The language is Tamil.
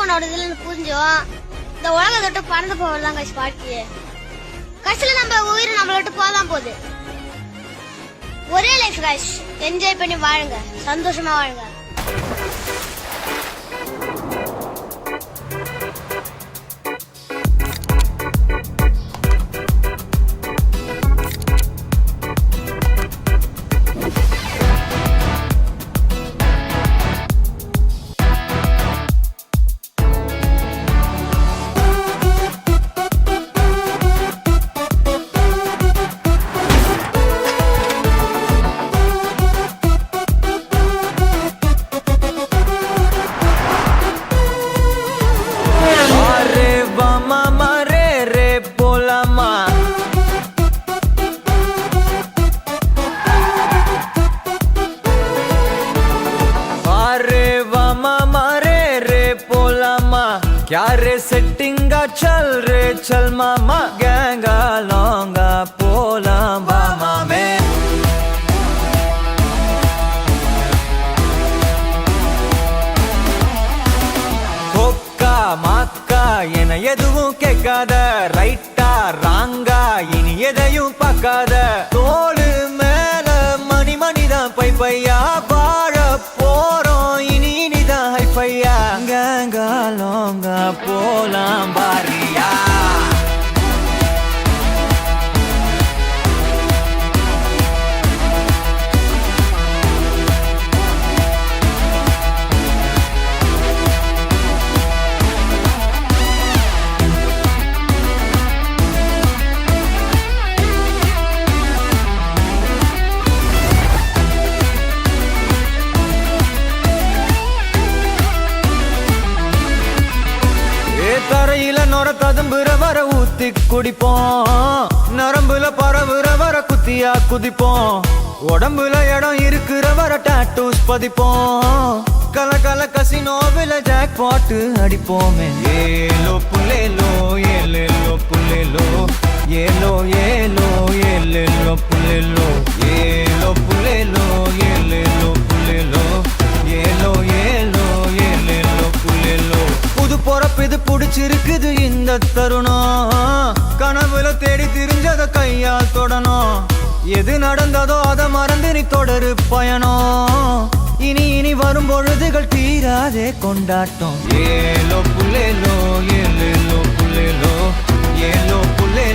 உன்னோட இதுல புரிஞ்சோம். இந்த உலகத்தை விட்டு பறந்து போவதுதான் கைஸ் வாழ்க்கையே. கடைசியில நம்ம உயிர் நம்மள விட்டு போதான் போகுது. ஒரே லைஃப் கைஸ், என்ஜாய் பண்ணி வாழுங்க, சந்தோஷமா வாழுங்க. क्या रे सेटिंगा चल रे चल मामा गैंगा लौंगा पोला मामा में கொக்கா மாக்கா என எதுவும் கேட்காத ரைட்டா ராங்கா இனி எதையும் பார்க்காத தோளு மேல மணி மணிதான் பை பையா வாழ போறோம் இனி இனிதான் ஹைஃபையா கேங்கா லோங்கா போலாம் பாரியா தரையில நொர ததும்புற வர ஊத்தி குடிப்போம் நரம்புல பரவுற வர குத்தியா குதிப்போம் உடம்புல இடம் இருக்கிற வர டாட்டூஸ் பதிப்போம் கல கல கசினோவில ஜாக் பாட்டு அடிப்போமே ஏலோ புல்லேலோ ஏலேலோ புல்லேலோ ஏலோ ஏலோ ஏலேலோ புல்லேலோ ஏலோ புல்லேலோ ஏலேலோ புல்லேலோ ஏலோ ஏலோ ஏலேலோ புல்லேலோ புது பொறப்பு இது புடிச்சிருக்குது இந்த தருணம் கனவுல தேடி திரிஞ்சத கையால் தொடணும் எது நடந்ததோ அதை மறந்து நீ தொடரு பயணம் இனி இனி வரும் பொழுதுகள் தீராதே கொண்டாட்டம் ஏலோ புல்லேலோ ஏலேலோ புல்லேலோ ஏலோ புல்லே